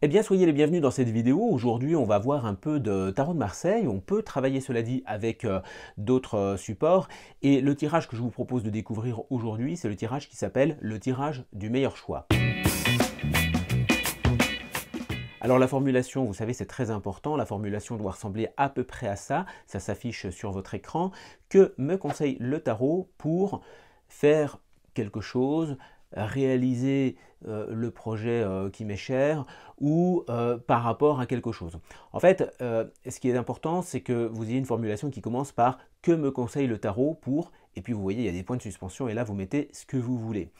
Eh bien, soyez les bienvenus dans cette vidéo. Aujourd'hui, on va voir un peu de tarot de Marseille. On peut travailler, cela dit, avec d'autres supports. Et le tirage que je vous propose de découvrir aujourd'hui, c'est le tirage qui s'appelle le tirage du meilleur choix. Alors la formulation, vous savez, c'est très important. La formulation doit ressembler à peu près à ça. Ça s'affiche sur votre écran. Que me conseille le tarot pour faire quelque chose, réaliser le projet qui m'est cher ou par rapport à quelque chose. En fait, ce qui est important, c'est que vous ayez une formulation qui commence par que me conseille le tarot pour, et puis vous voyez, il y a des points de suspension et là vous mettez ce que vous voulez.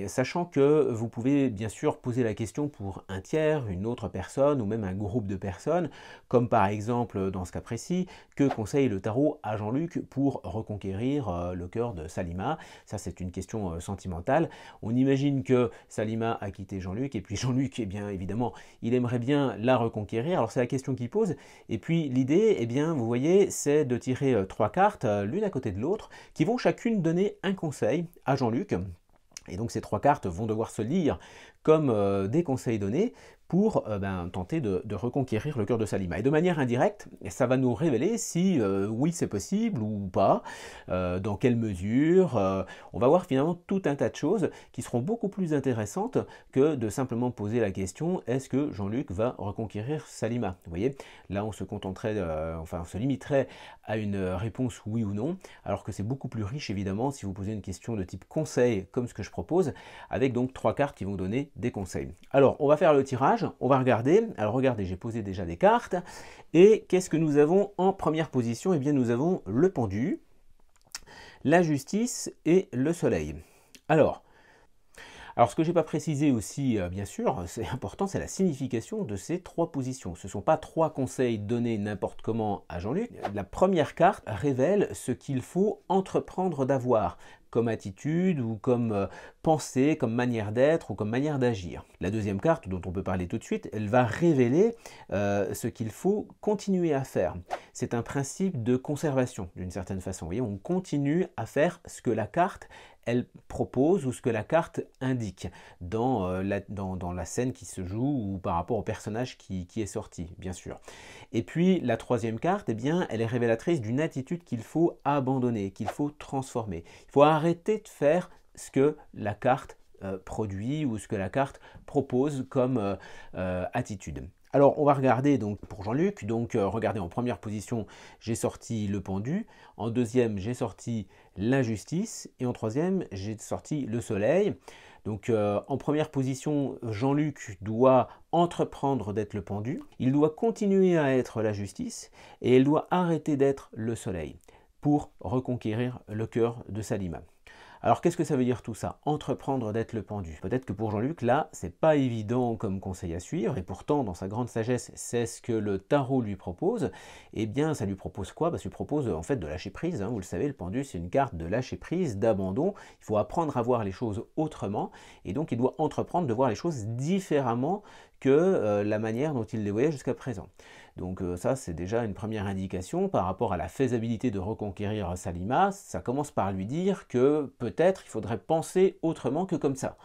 Sachant que vous pouvez bien sûr poser la question pour un tiers, une autre personne ou même un groupe de personnes, comme par exemple dans ce cas précis, que conseille le tarot à Jean-Luc pour reconquérir le cœur de Salima. Ça c'est une question sentimentale. On imagine que Salima a quitté Jean-Luc et puis Jean-Luc, eh bien évidemment, il aimerait bien la reconquérir. Alors c'est la question qu'il pose. Et puis l'idée, eh bien vous voyez, c'est de tirer trois cartes, l'une à côté de l'autre, qui vont chacune donner un conseil à Jean-Luc. Et donc ces trois cartes vont devoir se lire comme des conseils donnés pour tenter de reconquérir le cœur de Salima. Et de manière indirecte, ça va nous révéler si oui c'est possible ou pas, dans quelle mesure. On va voir finalement tout un tas de choses qui seront beaucoup plus intéressantes que de simplement poser la question est-ce que Jean-Luc va reconquérir Salima. Vous voyez, là on se contenterait, on se limiterait à une réponse oui ou non, alors que c'est beaucoup plus riche évidemment si vous posez une question de type conseil comme ce que je propose, avec donc trois cartes qui vont donner des conseils. Alors on va faire le tirage, on va regarder. Alors regardez, j'ai posé déjà des cartes, et qu'est-ce que nous avons en première position? Eh bien nous avons le pendu, la justice et le soleil. Alors ce que je n'ai pas précisé aussi, bien sûr, c'est important, c'est la signification de ces trois positions. Ce ne sont pas trois conseils donnés n'importe comment à Jean-Luc. La première carte révèle ce qu'il faut entreprendre d'avoir comme attitude ou comme pensée, comme manière d'être ou comme manière d'agir. La deuxième carte, dont on peut parler tout de suite, elle va révéler ce qu'il faut continuer à faire. C'est un principe de conservation d'une certaine façon. Vous voyez, on continue à faire ce que la carte elle propose ou ce que la carte indique dans la scène qui se joue ou par rapport au personnage qui est sorti, bien sûr. Et puis la troisième carte, eh bien, elle est révélatrice d'une attitude qu'il faut abandonner, qu'il faut transformer. Il faut arrêter de faire ce que la carte produit ou ce que la carte propose comme attitude. Alors on va regarder donc pour Jean-Luc, donc regardez en première position j'ai sorti le pendu, en deuxième j'ai sorti l'injustice et en troisième j'ai sorti le soleil. Donc en première position Jean-Luc doit entreprendre d'être le pendu, il doit continuer à être la justice et il doit arrêter d'être le soleil pour reconquérir le cœur de Salima. Alors qu'est-ce que ça veut dire tout ça? Entreprendre d'être le pendu. Peut-être que pour Jean-Luc, là, c'est pas évident comme conseil à suivre, et pourtant, dans sa grande sagesse, c'est ce que le tarot lui propose. Eh bien, ça lui propose quoi? Ça lui propose en fait de lâcher prise, hein. Vous le savez, le pendu, c'est une carte de lâcher prise, d'abandon. Il faut apprendre à voir les choses autrement, et donc il doit entreprendre de voir les choses différemment que la manière dont il les voyait jusqu'à présent. Donc ça, c'est déjà une première indication par rapport à la faisabilité de reconquérir Salima. Ça commence par lui dire que peut-être il faudrait penser autrement que comme ça.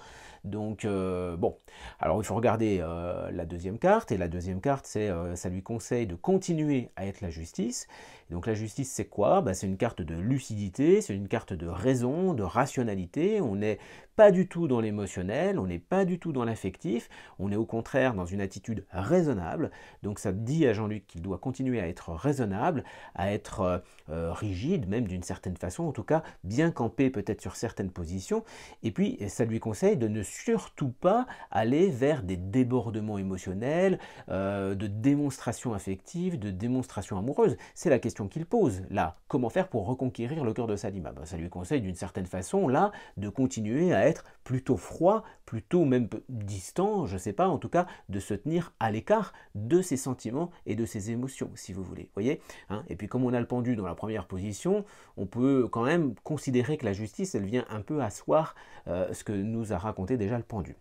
Donc bon, alors il faut regarder la deuxième carte, et la deuxième carte, ça lui conseille de continuer à être la justice. Et donc la justice, c'est quoi? C'est une carte de lucidité, c'est une carte de raison, de rationalité. On n'est pas du tout dans l'émotionnel, on n'est pas du tout dans l'affectif, on est au contraire dans une attitude raisonnable. Donc ça dit à Jean-Luc qu'il doit continuer à être raisonnable, à être rigide, même d'une certaine façon, en tout cas bien campé peut-être sur certaines positions. Et puis ça lui conseille de ne surtout pas aller vers des débordements émotionnels, de démonstrations affectives, de démonstrations amoureuses. C'est la question qu'il pose là. Comment faire pour reconquérir le cœur de Salima? Ça lui conseille d'une certaine façon là de continuer à être plutôt froid, plutôt même distant, je ne sais pas, en tout cas de se tenir à l'écart de ses sentiments et de ses émotions, si vous voulez. Voyez, hein? Et puis comme on a le pendu dans la première position, on peut quand même considérer que la justice, elle vient un peu asseoir ce que nous a raconté déjà le pendu.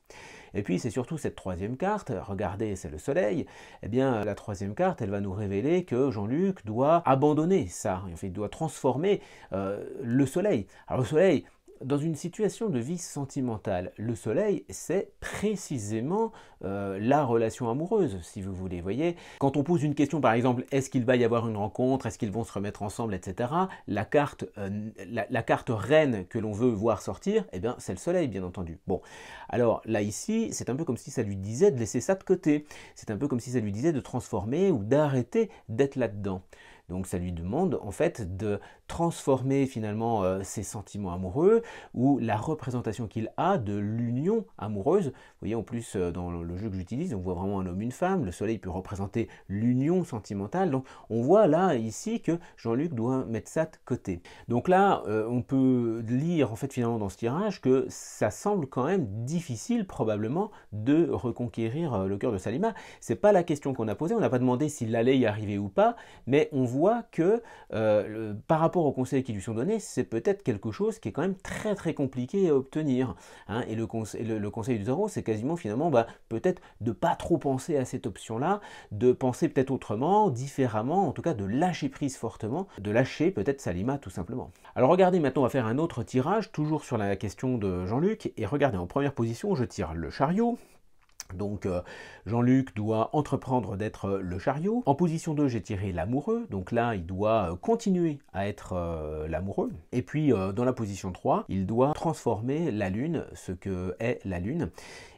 Et puis c'est surtout cette troisième carte, regardez, c'est le soleil. Eh bien la troisième carte, elle va nous révéler que Jean-Luc doit abandonner ça, en fait, il doit transformer le soleil. Alors le soleil, Dans une situation de vie sentimentale, le soleil, c'est précisément la relation amoureuse, si vous voulez. Voyez, quand on pose une question, par exemple, est-ce qu'il va y avoir une rencontre, est-ce qu'ils vont se remettre ensemble, etc., la carte reine que l'on veut voir sortir, eh bien, c'est le soleil, bien entendu. Bon, alors là, ici, c'est un peu comme si ça lui disait de laisser ça de côté. C'est un peu comme si ça lui disait de transformer ou d'arrêter d'être là-dedans. Donc ça lui demande en fait de transformer finalement ses sentiments amoureux ou la représentation qu'il a de l'union amoureuse. Vous voyez en plus dans le jeu que j'utilise, on voit vraiment un homme, une femme. Le soleil peut représenter l'union sentimentale. Donc on voit là ici que Jean-Luc doit mettre ça de côté. Donc là on peut lire en fait finalement dans ce tirage que ça semble quand même difficile probablement de reconquérir le cœur de Salima. C'est pas la question qu'on a posée. On n'a pas demandé s'il allait y arriver ou pas, mais on voit que par rapport aux conseils qui lui sont donnés, c'est peut-être quelque chose qui est quand même très très compliqué à obtenir. Hein. Et le conseil du tarot, c'est quasiment finalement peut-être de ne pas trop penser à cette option-là, de penser peut-être autrement, différemment, en tout cas de lâcher prise fortement, de lâcher peut-être Salima tout simplement. Alors regardez, maintenant on va faire un autre tirage, toujours sur la question de Jean-Luc, et regardez, en première position, je tire le chariot. Donc Jean-Luc doit entreprendre d'être le chariot. En position 2, j'ai tiré l'amoureux. Donc là, il doit continuer à être l'amoureux. Et puis dans la position 3, il doit transformer la lune, ce que est la lune.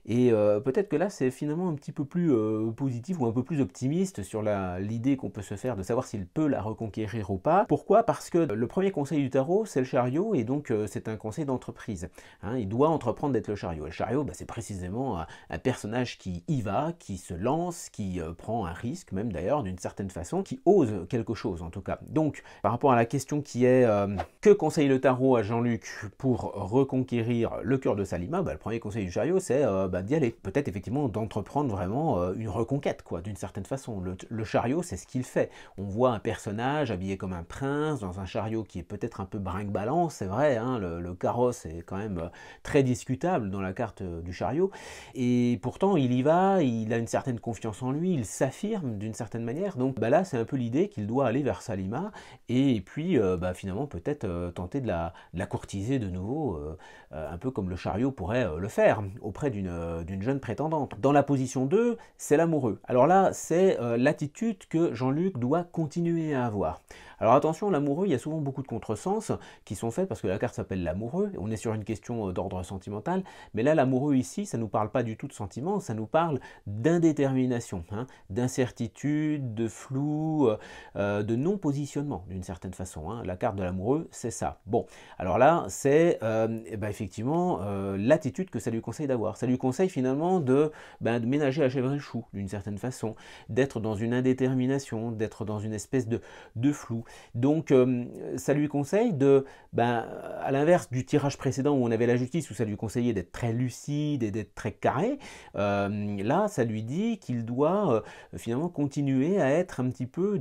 Et peut-être que là, c'est finalement un petit peu plus positif ou un peu plus optimiste sur l'idée qu'on peut se faire de savoir s'il peut la reconquérir ou pas. Pourquoi? Parce que le premier conseil du tarot, c'est le chariot, et donc c'est un conseil d'entreprise. Hein, il doit entreprendre d'être le chariot. Et le chariot, c'est précisément un personnage qui y va, qui se lance, qui prend un risque, même d'ailleurs d'une certaine façon, qui ose quelque chose en tout cas. Donc, par rapport à la question qui est que conseille le tarot à Jean-Luc pour reconquérir le cœur de Salima, le premier conseil du chariot, c'est d'y aller. Peut-être effectivement d'entreprendre vraiment une reconquête, quoi, d'une certaine façon. Le chariot, c'est ce qu'il fait. On voit un personnage habillé comme un prince, dans un chariot qui est peut-être un peu brinque-ballant, c'est vrai, hein, le carrosse est quand même très discutable dans la carte du chariot, et pourtant il y va, il a une certaine confiance en lui, il s'affirme d'une certaine manière, donc là c'est un peu l'idée qu'il doit aller vers Salima, et puis finalement peut-être tenter de la courtiser de nouveau, un peu comme le chariot pourrait le faire, auprès d'une jeune prétendante. Dans la position 2, c'est l'amoureux. Alors là, c'est l'attitude que Jean-Luc doit continuer à avoir. Alors attention, l'amoureux, il y a souvent beaucoup de contresens qui sont faits parce que la carte s'appelle l'amoureux, on est sur une question d'ordre sentimental, mais là l'amoureux ici, ça ne nous parle pas du tout de sentiment, ça nous parle d'indétermination, hein, d'incertitude, de flou, de non-positionnement d'une certaine façon. Hein. La carte de l'amoureux, c'est ça. Bon, alors là, c'est effectivement l'attitude que ça lui conseille d'avoir. Ça lui conseille finalement de ménager la chèvre et le chou d'une certaine façon, d'être dans une indétermination, d'être dans une espèce de flou. Donc ça lui conseille de, à l'inverse du tirage précédent où on avait la justice, où ça lui conseillait d'être très lucide et d'être très carré, là ça lui dit qu'il doit finalement continuer à être un petit peu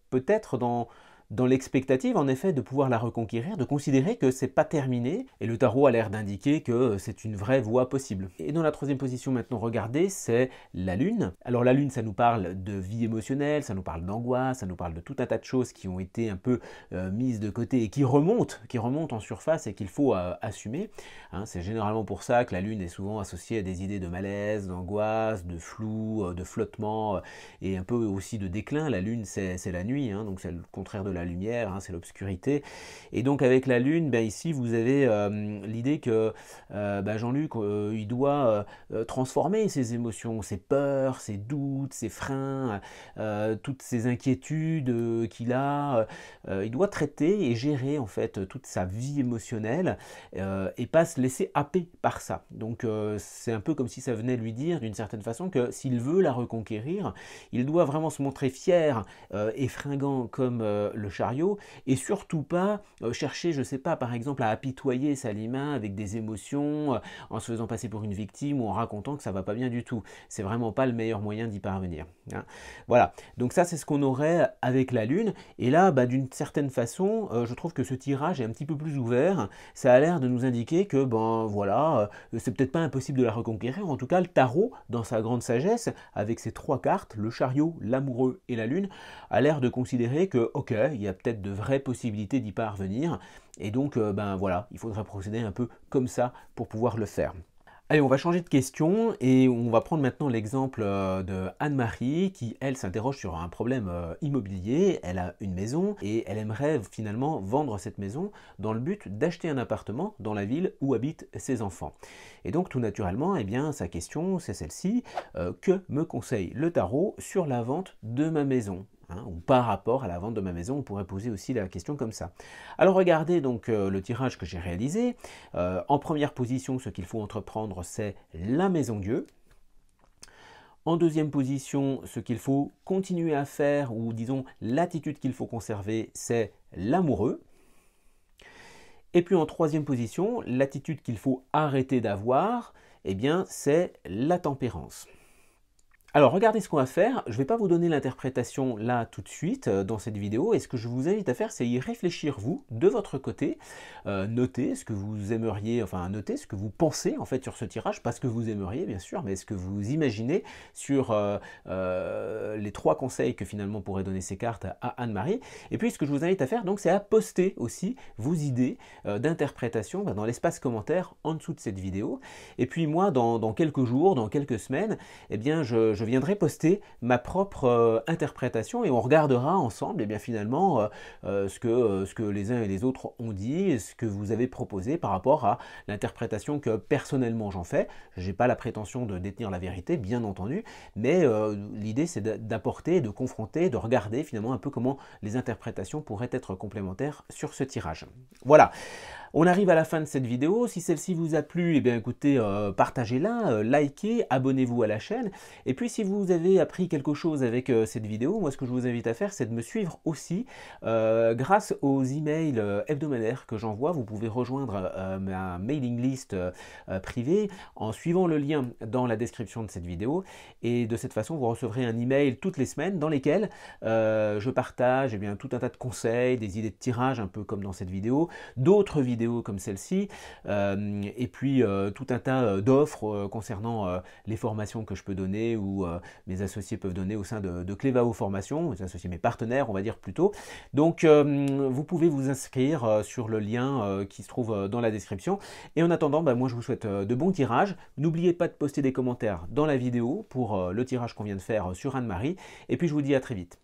peut-être dans l'expectative, en effet, de pouvoir la reconquérir, de considérer que c'est pas terminé, et le tarot a l'air d'indiquer que c'est une vraie voie possible. Et dans la troisième position, maintenant, regardez, c'est la lune. Alors la lune, ça nous parle de vie émotionnelle, ça nous parle d'angoisse, ça nous parle de tout un tas de choses qui ont été un peu mises de côté et qui remontent en surface et qu'il faut assumer. Hein, c'est généralement pour ça que la lune est souvent associée à des idées de malaise, d'angoisse, de flou, de flottement, et un peu aussi de déclin. La lune, c'est la nuit, hein, donc c'est le contraire de la lumière, hein, c'est l'obscurité. Et donc avec la lune, ici vous avez l'idée que Jean-Luc, il doit transformer ses émotions, ses peurs, ses doutes, ses freins, toutes ces inquiétudes qu'il a. Il doit traiter et gérer en fait toute sa vie émotionnelle et pas se laisser happer par ça. Donc c'est un peu comme si ça venait lui dire d'une certaine façon que s'il veut la reconquérir, il doit vraiment se montrer fier et fringant comme le chariot, et surtout pas chercher, je sais pas, par exemple à apitoyer Salima avec des émotions, en se faisant passer pour une victime ou en racontant que ça va pas bien du tout. C'est vraiment pas le meilleur moyen d'y parvenir. Hein. Voilà, donc ça c'est ce qu'on aurait avec la lune, et là d'une certaine façon, je trouve que ce tirage est un petit peu plus ouvert, ça a l'air de nous indiquer que voilà, c'est peut-être pas impossible de la reconquérir, en tout cas le tarot, dans sa grande sagesse, avec ses trois cartes, le chariot, l'amoureux et la lune, a l'air de considérer que ok, il y a peut-être de vraies possibilités d'y parvenir. Et donc, ben voilà, il faudrait procéder un peu comme ça pour pouvoir le faire. Allez, on va changer de question et on va prendre maintenant l'exemple de Anne-Marie qui, elle, s'interroge sur un problème immobilier. Elle a une maison et elle aimerait finalement vendre cette maison dans le but d'acheter un appartement dans la ville où habitent ses enfants. Et donc, tout naturellement, eh bien, sa question, c'est celle-ci. Que me conseille le tarot sur la vente de ma maison ? Ou par rapport à la vente de ma maison, on pourrait poser aussi la question comme ça. Alors regardez donc le tirage que j'ai réalisé. En première position, ce qu'il faut entreprendre, c'est la maison Dieu. En deuxième position, ce qu'il faut continuer à faire, ou disons l'attitude qu'il faut conserver, c'est l'amoureux. Et puis en troisième position, l'attitude qu'il faut arrêter d'avoir, eh bien, c'est la tempérance. Alors regardez ce qu'on va faire, je ne vais pas vous donner l'interprétation là tout de suite dans cette vidéo, et ce que je vous invite à faire c'est y réfléchir vous, de votre côté, noter ce que vous aimeriez, enfin noter ce que vous pensez en fait sur ce tirage, pas ce que vous aimeriez bien sûr, mais ce que vous imaginez sur les 3 conseils que finalement pourraient donner ces cartes à Anne-Marie. Et puis ce que je vous invite à faire donc c'est à poster aussi vos idées d'interprétation dans l'espace commentaire en dessous de cette vidéo. Et puis moi dans quelques jours, dans quelques semaines, eh bien je viendrai poster ma propre interprétation et on regardera ensemble et bien finalement ce que les uns et les autres ont dit et ce que vous avez proposé par rapport à l'interprétation que personnellement j'en fais. Je n'ai pas la prétention de détenir la vérité, bien entendu, mais l'idée c'est d'apporter, de confronter, de regarder finalement un peu comment les interprétations pourraient être complémentaires sur ce tirage. Voilà. On arrive à la fin de cette vidéo. Si celle-ci vous a plu, eh bien écoutez, partagez-la, likez, abonnez-vous à la chaîne. Et puis si vous avez appris quelque chose avec cette vidéo, moi ce que je vous invite à faire, c'est de me suivre aussi grâce aux emails hebdomadaires que j'envoie. Vous pouvez rejoindre ma mailing list privée en suivant le lien dans la description de cette vidéo. Et de cette façon, vous recevrez un email toutes les semaines dans lesquels je partage eh bien, tout un tas de conseils, des idées de tirage, un peu comme dans cette vidéo, d'autres vidéos comme celle-ci, et puis tout un tas d'offres concernant les formations que je peux donner ou mes associés peuvent donner au sein de Clevao Formation, mes associés, mes partenaires on va dire plutôt. Donc vous pouvez vous inscrire sur le lien qui se trouve dans la description. Et en attendant, moi je vous souhaite de bons tirages. N'oubliez pas de poster des commentaires dans la vidéo pour le tirage qu'on vient de faire sur Anne-Marie. Et puis je vous dis à très vite.